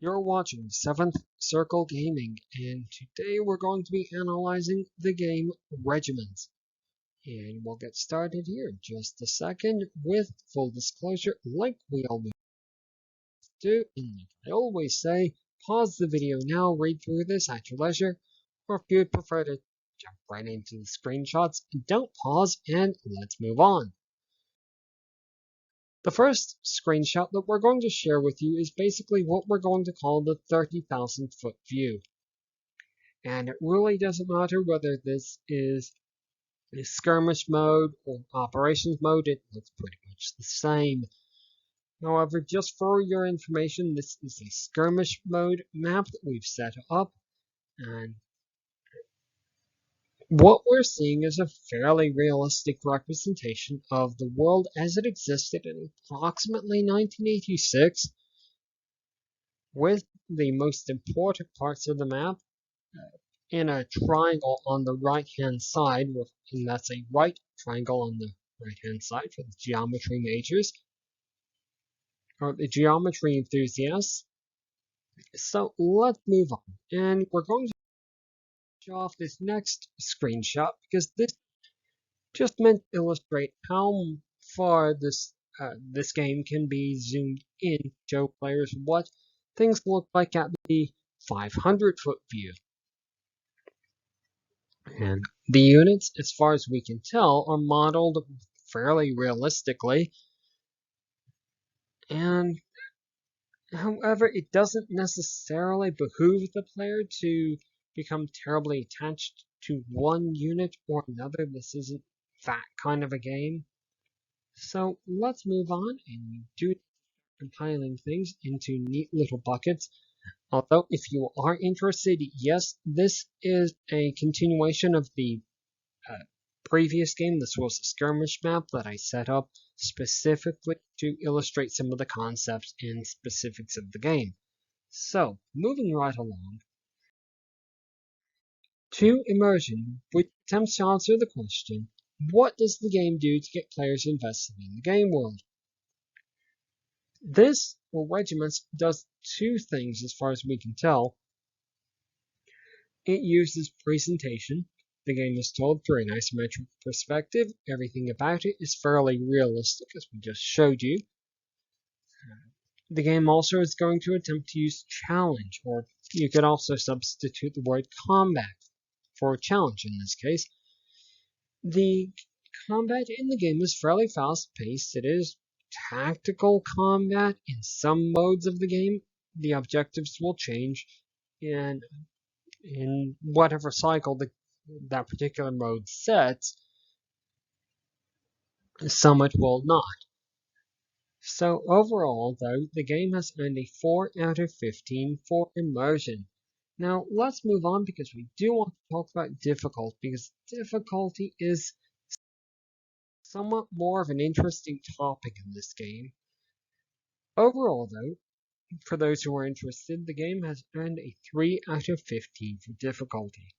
You're watching 7th Circle Gaming, and today we're going to be analyzing the game Regiments. And we'll get started here in just a second with full disclosure, like we always do. And like I always say, pause the video now, read through this at your leisure, or if you'd prefer to jump right into the screenshots, don't pause and let's move on. The first screenshot that we're going to share with you is basically what we're going to call the 30,000 foot view. And it really doesn't matter whether this is a skirmish mode or operations mode, it looks pretty much the same. However, just for your information, this is a skirmish mode map that we've set up, and what we're seeing is a fairly realistic representation of the world as it existed in approximately 1986, with the most important parts of the map in a triangle on the right-hand side, and that's a right triangle on the right-hand side for the geometry majors, or the geometry enthusiasts. So let's move on, and we're going to show off this next screenshot because this just meant to illustrate how far this game can be zoomed in to show players what things look like at the 500-foot view. And the units, as far as we can tell, are modeled fairly realistically. And however, it doesn't necessarily behoove the player to become terribly attached to one unit or another. This isn't that kind of a game. So let's move on and do compiling things into neat little buckets. Although, if you are interested, yes, this is a continuation of the previous game. This was a skirmish map that I set up specifically to illustrate some of the concepts and specifics of the game. So, moving right along to immersion, which attempts to answer the question, what does the game do to get players invested in the game world? This, or Regiments, does two things as far as we can tell. It uses presentation. The game is told through an isometric perspective. Everything about it is fairly realistic, as we just showed you. The game also is going to attempt to use challenge, or you could also substitute the word combat for challenge in this case. The combat in the game is fairly fast-paced. It is tactical combat in some modes of the game. The objectives will change, and in whatever cycle that particular mode sets, some it will not. So overall, though, the game has earned a 4 out of 15 for immersion. Now, let's move on because we do want to talk about difficulty, because difficulty is somewhat more of an interesting topic in this game. Overall, though, for those who are interested, the game has earned a 3 out of 15 for difficulty.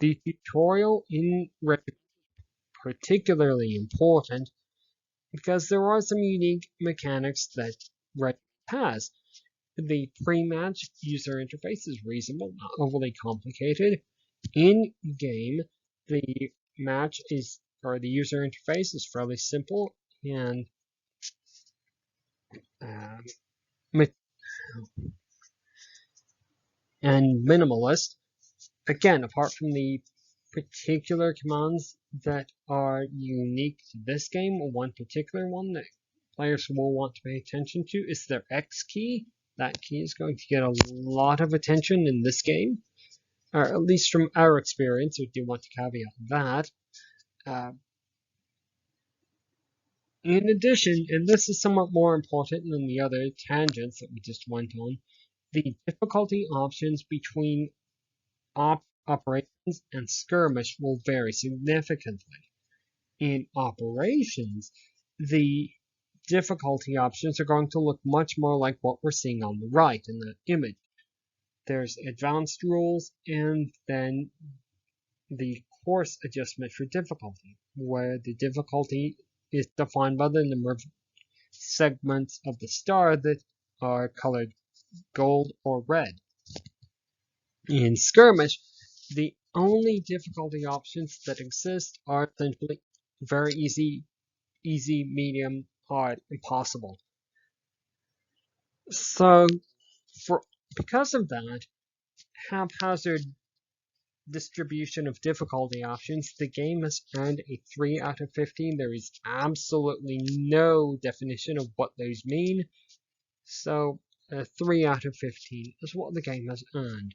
The tutorial in Regiments is particularly important because there are some unique mechanics that Regiments has. The pre-match user interface is reasonable, not overly complicated. In-game, the user interface is fairly simple and minimalist. Again, apart from the particular commands that are unique to this game, one particular one that players will want to pay attention to is their X key. That key is going to get a lot of attention in this game, or at least from our experience. We do want to caveat that. In addition, and this is somewhat more important than the other tangents that we just went on, the difficulty options between operations and skirmish will vary significantly. In operations, the difficulty options are going to look much more like what we're seeing on the right in the image. There's advanced rules and then the course adjustment for difficulty, where the difficulty is defined by the number of segments of the star that are colored gold, or red. In skirmish, the only difficulty options that exist are essentially very easy, medium, hard, impossible. So, because of that haphazard distribution of difficulty options, the game has earned a 3 out of 15. There is absolutely no definition of what those mean. So, a 3 out of 15 is what the game has earned.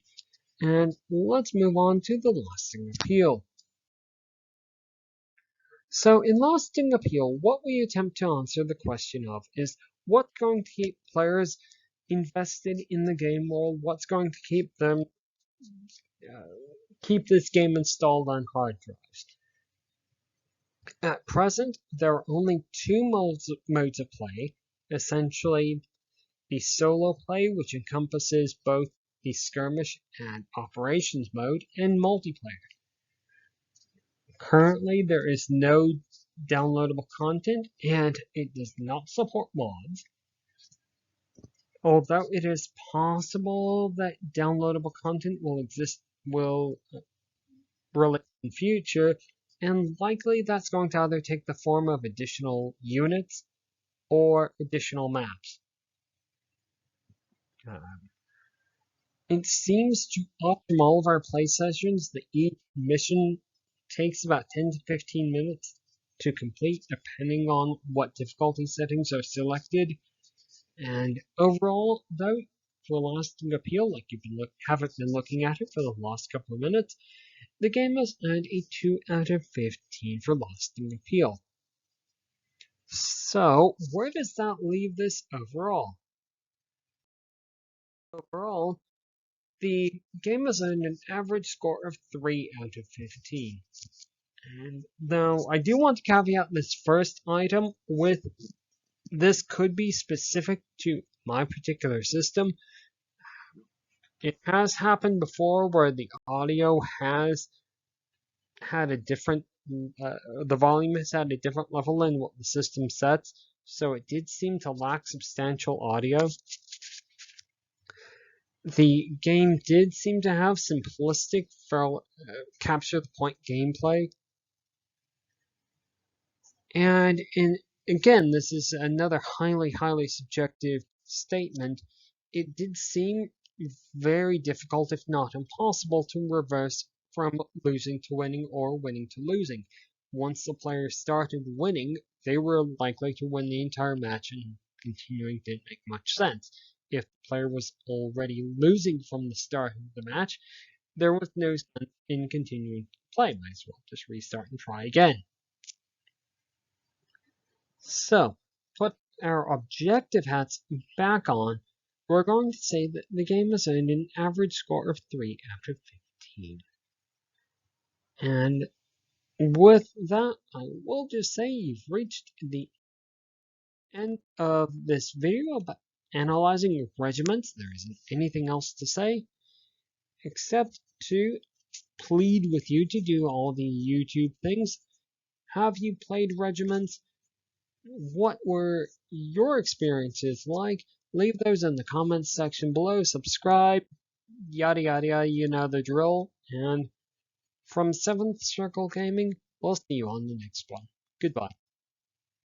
And let's move on to the lasting appeal. So, in lasting appeal, what we attempt to answer the question of is what's going to keep players invested in the game world, what's going to keep them keep this game installed on hard drives. At present, there are only two modes of play, essentially the solo play, which encompasses both the skirmish and operations mode, and multiplayer. Currently, there is no downloadable content, and it does not support mods, although it is possible that downloadable content will release in future, and likely that's going to either take the form of additional units or additional maps. It seems to us from all of our play sessions that each mission takes about 10 to 15 minutes to complete, depending on what difficulty settings are selected. And overall, though, for lasting appeal, like haven't been looking at it for the last couple of minutes, the game has earned a 2 out of 15 for lasting appeal. So, where does that leave this overall? Overall, the game has earned an average score of 3 out of 15. And now, I do want to caveat this first item with this could be specific to my particular system. It has happened before where the audio has had a different, the volume has had a different level than what the system sets, so it did seem to lack substantial audio. The game did seem to have simplistic capture the point gameplay. And again, this is another highly subjective statement. It did seem very difficult, if not impossible, to reverse from losing to winning or winning to losing. Once the player started winning, they were likely to win the entire match, and continuing didn't make much sense. If the player was already losing from the start of the match, there was no sense in continuing to play. Might as well just restart and try again. So, put our objective hats back on, we're going to say that the game has earned an average score of 3 out of 15. And with that, I will just say you've reached the end of this video about analyzing regiments. There isn't anything else to say, except to plead with you to do all the YouTube things. Have you played regiments? What were your experiences like? Leave those in the comments section below. Subscribe, yada yada yada, you know the drill. And from 7th Circle Gaming, we'll see you on the next one. Goodbye.